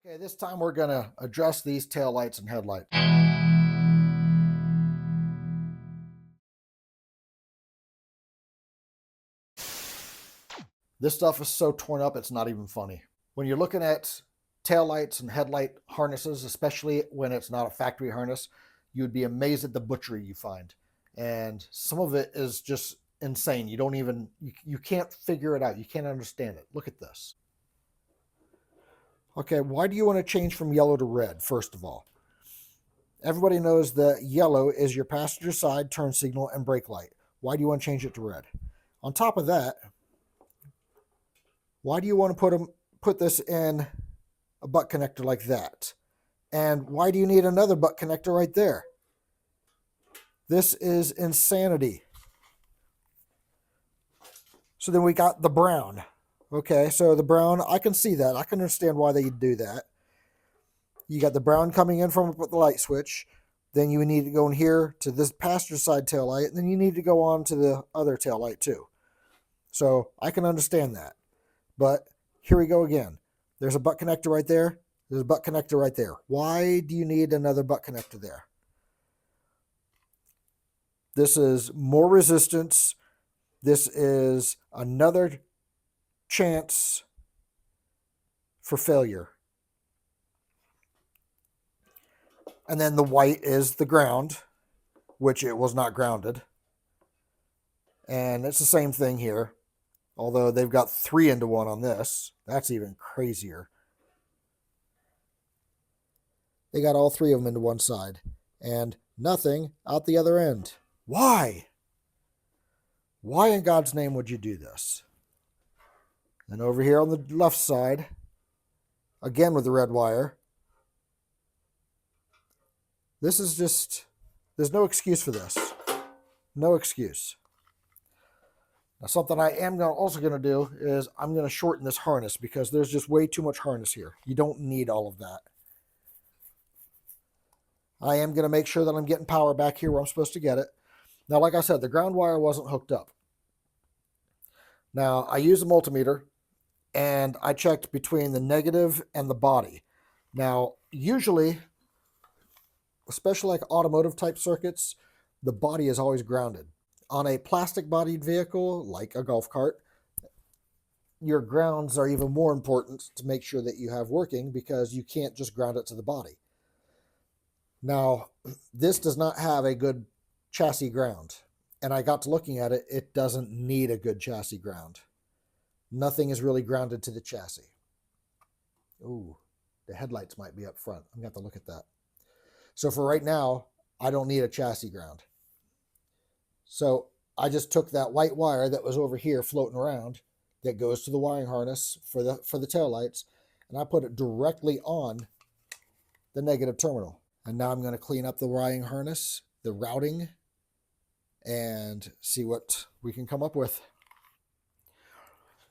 Okay, this time we're going to adjust these tail lights and headlights. This stuff is so torn up, it's not even funny. When you're looking at tail lights and headlight harnesses, especially when it's not a factory harness, you'd be amazed at the butchery you find. And some of it is just insane. You don't even, you can't figure it out. You can't understand it. Look at this. Okay, why do you want to change from yellow to red, first of all? Everybody knows that yellow is your passenger side turn signal and brake light. Why do you want to change it to red? On top of that, why do you want to put this in a butt connector like that? And why do you need another butt connector right there? This is insanity. So then we got the brown. Okay, so the brown, I can see that. I can understand why they do that. You got the brown coming in from the light switch. Then you need to go in here to this passenger side tail light. And then you need to go on to the other tail light too. So I can understand that. But here we go again. There's a butt connector right there. There's a butt connector right there. Why do you need another butt connector there? This is more resistance. This is another chance for failure. And then the white is the ground, which it was not grounded. And it's the same thing here. Although they've got 3 into 1 on this. That's even crazier. They got all 3 of them into one side. And nothing out the other end. Why? Why in God's name would you do this? And over here on the left side, again with the red wire, this is just, there's no excuse for this. No excuse. Now, something I am also going to do is I'm going to shorten this harness because there's just way too much harness here. You don't need all of that. I am going to make sure that I'm getting power back here where I'm supposed to get it. Now, like I said, the ground wire wasn't hooked up. Now, I used a multimeter, and I checked between the negative and the body. Now, usually, especially like automotive type circuits, the body is always grounded. On a plastic bodied vehicle, like a golf cart, your grounds are even more important to make sure that you have working because you can't just ground it to the body. Now, this does not have a good chassis ground. And I got to looking at it, it doesn't need a good chassis ground. Nothing is really grounded to the chassis. Ooh, the headlights might be up front. I'm going to have to look at that. So for right now, I don't need a chassis ground. So I just took that white wire that was over here floating around that goes to the wiring harness for the taillights, and I put it directly on the negative terminal. And now I'm going to clean up the wiring harness, the routing, and see what we can come up with.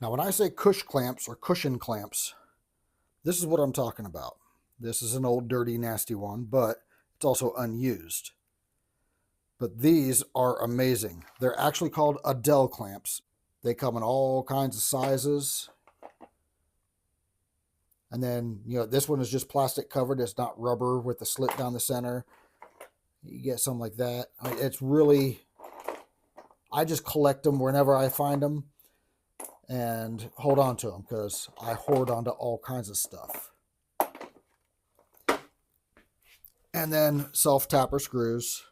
Now, when I say cush clamps or cushion clamps, this is what I'm talking about. This is an old, dirty, nasty one, but it's also unused. But these are amazing. They're actually called Adele clamps. They come in all kinds of sizes. And then, this one is just plastic covered. It's not rubber with the slit down the center. You get something like that. It's really, I just collect them whenever I find them and hold on to them because I hoard onto all kinds of stuff. And then self-tapper screws.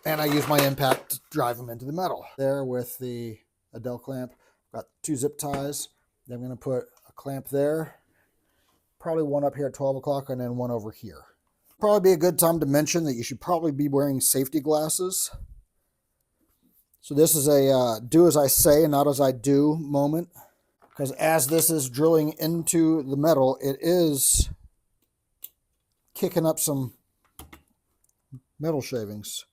And I use my impact to drive them into the metal. There with the Adele clamp, got 2 zip ties. Then I'm going to put a clamp there. Probably one up here at 12 o'clock and then one over here. Probably be a good time to mention that you should probably be wearing safety glasses. So this is a do as I say and not as I do moment. Because as this is drilling into the metal, it is kicking up some metal shavings.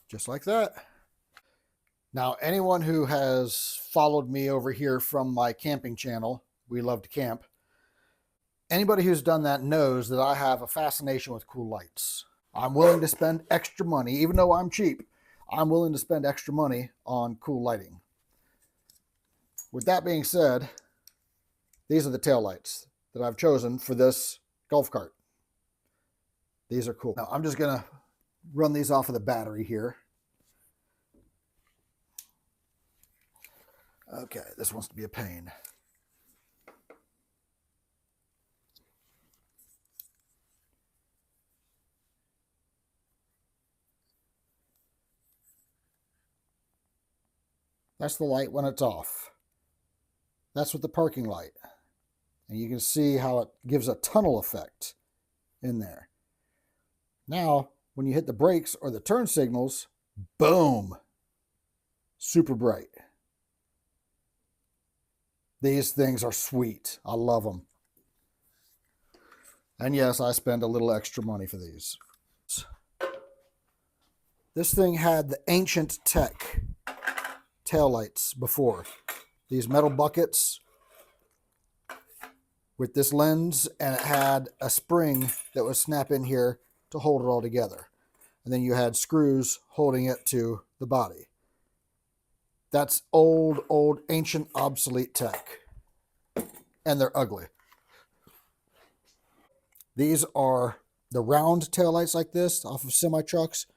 Just like that. Now, anyone who has followed me over here from my camping channel, We Love to Camp, Anybody who's done that knows that I have a fascination with cool lights. I'm willing to spend extra money, even though I'm cheap. I'm willing to spend extra money on cool lighting. With that being said, these are the taillights that I've chosen for this golf cart. These are cool. Now I'm just gonna run these off of the battery here. Okay, this wants to be a pain. That's the light when it's off. That's with the parking light. And you can see how it gives a tunnel effect in there. Now, when you hit the brakes or the turn signals, boom, super bright. These things are sweet. I love them. And yes, I spend a little extra money for these. This thing had the ancient tech taillights before. These metal buckets with this lens, and it had a spring that would snap in here to hold it all together. And then you had screws holding it to the body. That's old, ancient, obsolete tech. And they're ugly. These are the round taillights like this off of semi-trucks.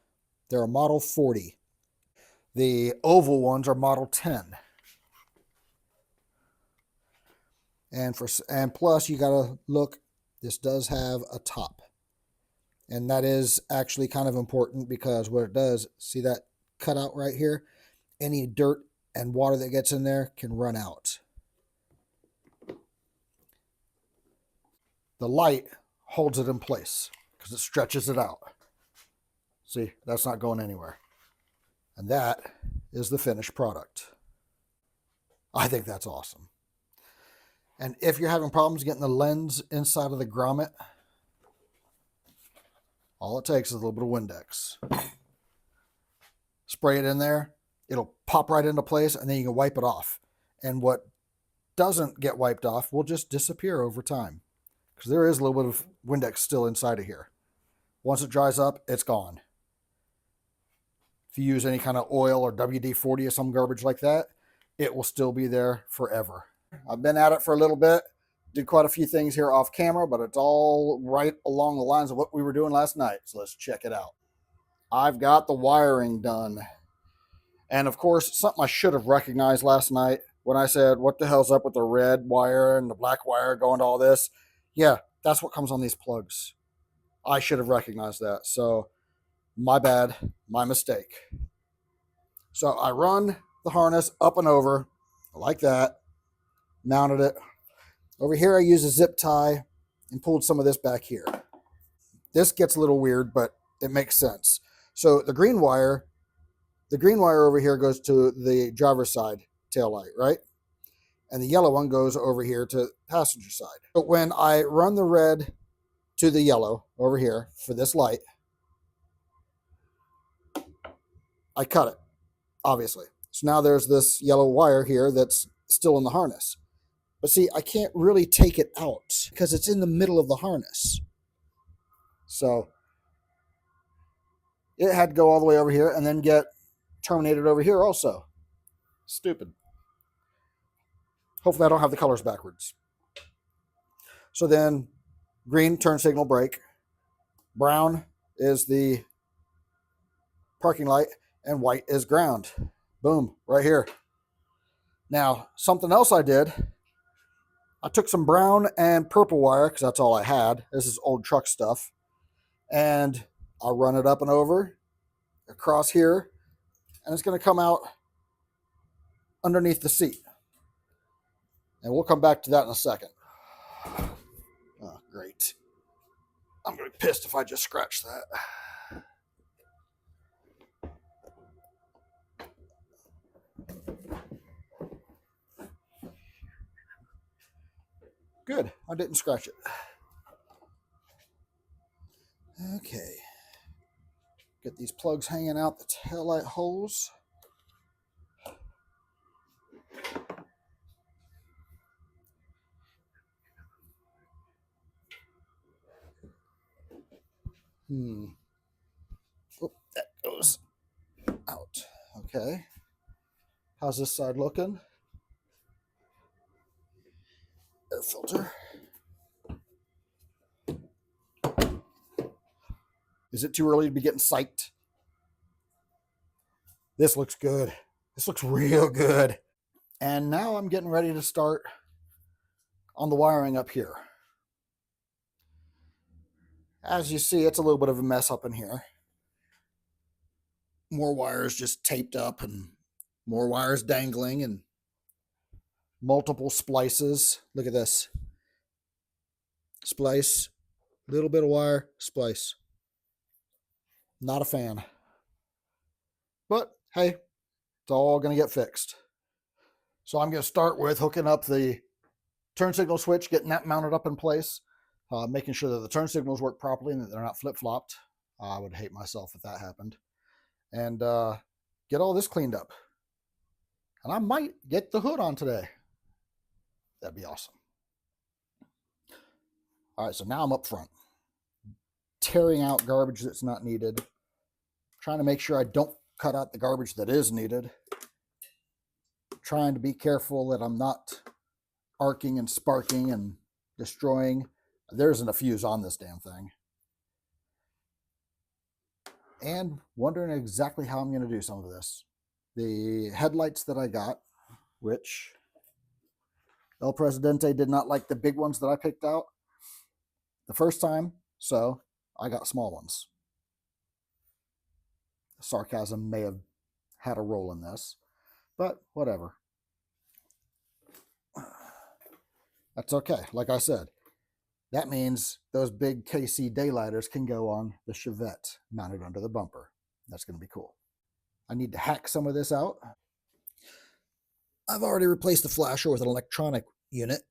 They're a Model 40. The oval ones are Model 10. And plus you gotta look, this does have a top. And that is actually kind of important because what it does, see that cutout right here? Any dirt and water that gets in there can run out. The light holds it in place because it stretches it out. See, that's not going anywhere. And that is the finished product. I think that's awesome. And if you're having problems getting the lens inside of the grommet, all it takes is a little bit of Windex. Spray it in there, it'll pop right into place, and then you can wipe it off. And what doesn't get wiped off will just disappear over time. Because there is a little bit of Windex still inside of here. Once it dries up, it's gone. If you use any kind of oil or WD-40 or some garbage like that, it will still be there forever. I've been at it for a little bit. Did quite a few things here off camera, but it's all right along the lines of what we were doing last night. So let's check it out. I've got the wiring done. And of course, something I should have recognized last night when I said, what the hell's up with the red wire and the black wire going to all this? Yeah, that's what comes on these plugs. I should have recognized that. So my bad, my mistake. So I run the harness up and over like that, mounted it. Over here I use a zip tie and pulled some of this back here. This gets a little weird, but it makes sense. So the green wire over here goes to the driver's side tail light, right? And the yellow one goes over here to passenger side. But when I run the red to the yellow over here for this light, I cut it, obviously. So now there's this yellow wire here that's still in the harness. But see, I can't really take it out because it's in the middle of the harness. So it had to go all the way over here and then get terminated over here also. Stupid. Hopefully I don't have the colors backwards. So then green, turn signal, brake. Brown is the parking light, and white is ground. Boom, right here. Now, something else I did, I took some brown and purple wire, because that's all I had. This is old truck stuff. And I'll run it up and over, across here, and it's going to come out underneath the seat. And we'll come back to that in a second. Oh, great. I'm going to be pissed if I just scratch that. Good, I didn't scratch it. Okay. Get these plugs hanging out the taillight holes. Oh, that goes out. Okay. How's this side looking? Air filter. Is it too early to be getting psyched? This looks good. This looks real good. And now I'm getting ready to start on the wiring up here. As you see, it's a little bit of a mess up in here. More wires just taped up and more wires dangling and multiple splices. Look at this. Splice, little bit of wire, splice. Not a fan. But hey, it's all going to get fixed. So I'm going to start with hooking up the turn signal switch, getting that mounted up in place, making sure that the turn signals work properly and that they're not flip-flopped. I would hate myself if that happened. And get all this cleaned up. And I might get the hood on today. That'd be awesome. All right, so now I'm up front, tearing out garbage that's not needed, trying to make sure I don't cut out the garbage that is needed, trying to be careful that I'm not arcing and sparking and destroying. There isn't a fuse on this damn thing. And wondering exactly how I'm going to do some of this. The headlights that I got, which El Presidente did not like the big ones that I picked out the first time, so I got small ones. Sarcasm may have had a role in this, but whatever. That's okay. Like I said, that means those big KC daylighters can go on the Chevette mounted under the bumper. That's going to be cool. I need to hack some of this out. I've already replaced the flasher with an electronic unit.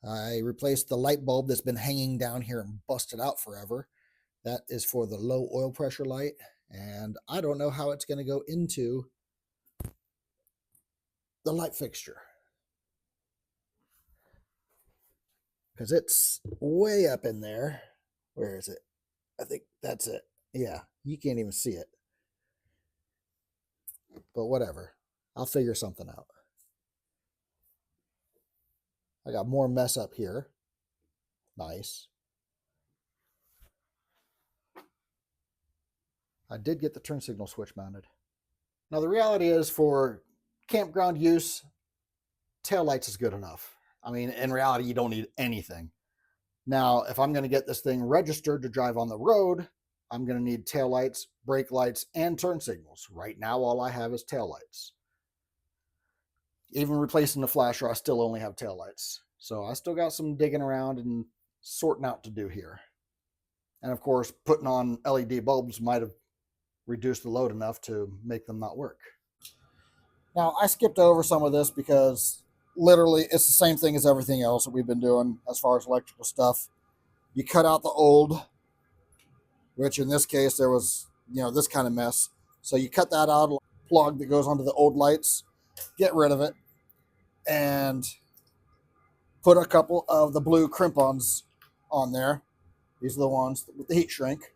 I replaced the light bulb that's been hanging down here and busted out forever. That is for the low oil pressure light, and I don't know how it's going to go into the light fixture, because it's way up in there. Where is it? I think that's it. Yeah, you can't even see it. But whatever. I'll figure something out. I got more mess up here. Nice. I did get the turn signal switch mounted. Now the reality is, for campground use, taillights is good enough. I mean, in reality, you don't need anything. Now, if I'm going to get this thing registered to drive on the road, I'm going to need taillights, brake lights, and turn signals. Right now, all I have is taillights. Even replacing the flasher, I still only have taillights. So I still got some digging around and sorting out to do here. And of course, putting on LED bulbs might have reduced the load enough to make them not work. Now, I skipped over some of this because literally it's the same thing as everything else that we've been doing as far as electrical stuff. You cut out the old, which in this case there was, this kind of mess. So you cut that out, plug that goes onto the old lights, get rid of it, and put a couple of the blue crimp-ons on there. These are the ones with the heat shrink.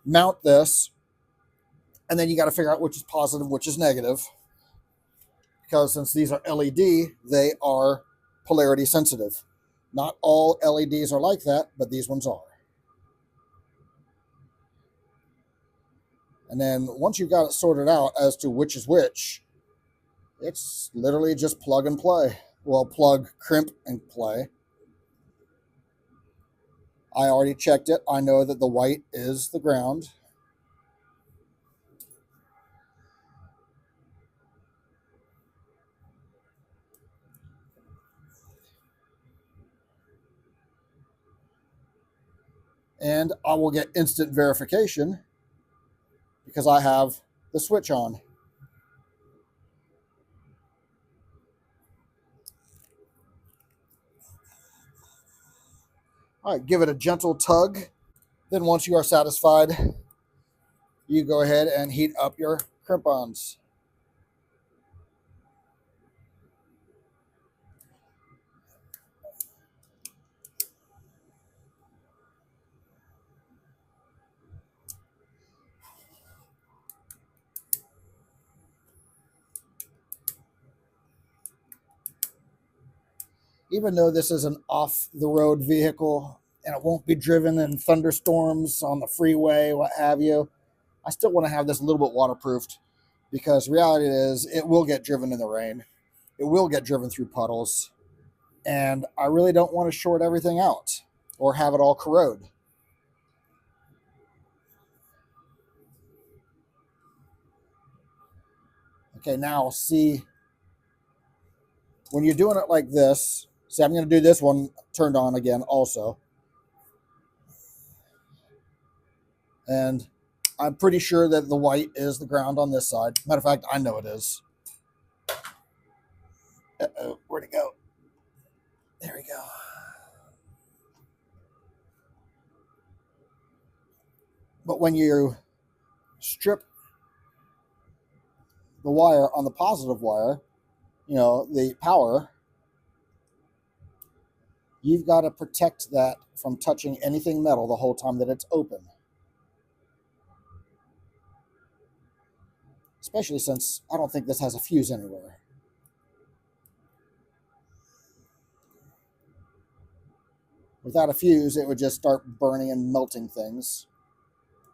Mount this, and then you got to figure out which is positive, which is negative. Because since these are LED, they are polarity sensitive. Not all LEDs are like that, but these ones are. And then once you've got it sorted out as to which is which, it's literally just plug and play. Well, plug, crimp, and play. I already checked it. I know that the white is the ground. And I will get instant verification because I have the switch on. All right, give it a gentle tug. Then once you are satisfied, you go ahead and heat up your crimp-ons. Even though this is an off-the-road vehicle and it won't be driven in thunderstorms on the freeway, what have you, I still want to have this a little bit waterproofed, because reality is it will get driven in the rain. It will get driven through puddles. And I really don't want to short everything out or have it all corrode. Okay, now see, when you're doing it like this, see, I'm going to do this one turned on again also. And I'm pretty sure that the white is the ground on this side. Matter of fact, I know it is. Uh-oh, where'd it go? There we go. But when you strip the wire on the positive wire, you know, the power, you've got to protect that from touching anything metal the whole time that it's open. Especially since I don't think this has a fuse anywhere. Without a fuse, it would just start burning and melting things.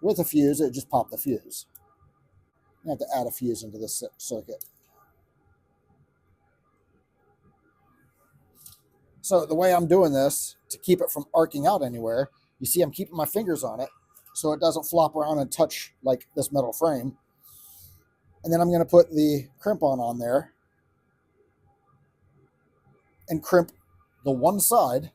With a fuse, it would just pop the fuse. You have to add a fuse into this circuit. So the way I'm doing this, to keep it from arcing out anywhere, you see I'm keeping my fingers on it so it doesn't flop around and touch like this metal frame. And then I'm going to put the crimp on there and crimp the one side.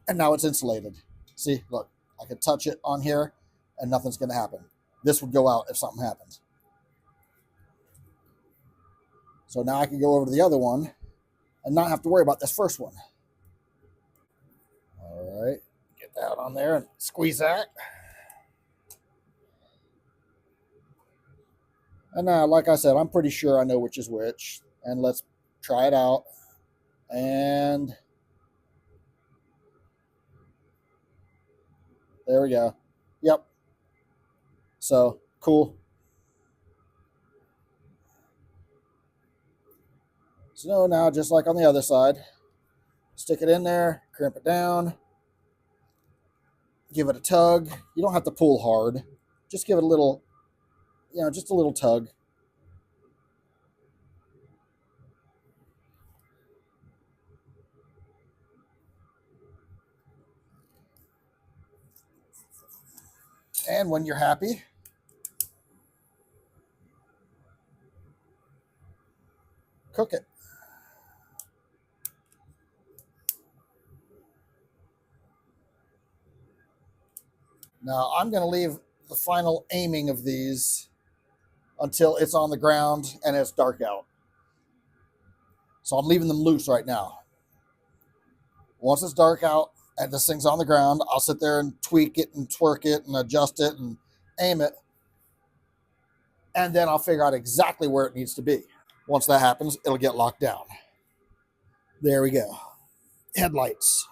And now it's insulated. See, look, I can touch it on here and nothing's going to happen. This would go out if something happened. So now I can go over to the other one and not have to worry about this first one. All right, get that on there and squeeze that. And now, like I said, I'm pretty sure I know which is which. And let's try it out. And there we go. Yep. So, cool. So now, just like on the other side, stick it in there, crimp it down, give it a tug. You don't have to pull hard. Just give it a little, you know, just a little tug. And when you're happy, cook it. Now I'm going to leave the final aiming of these until it's on the ground and it's dark out. So I'm leaving them loose right now. Once it's dark out and this thing's on the ground, I'll sit there and tweak it and twerk it and adjust it and aim it. And then I'll figure out exactly where it needs to be. Once that happens, it'll get locked down. There we go. Headlights.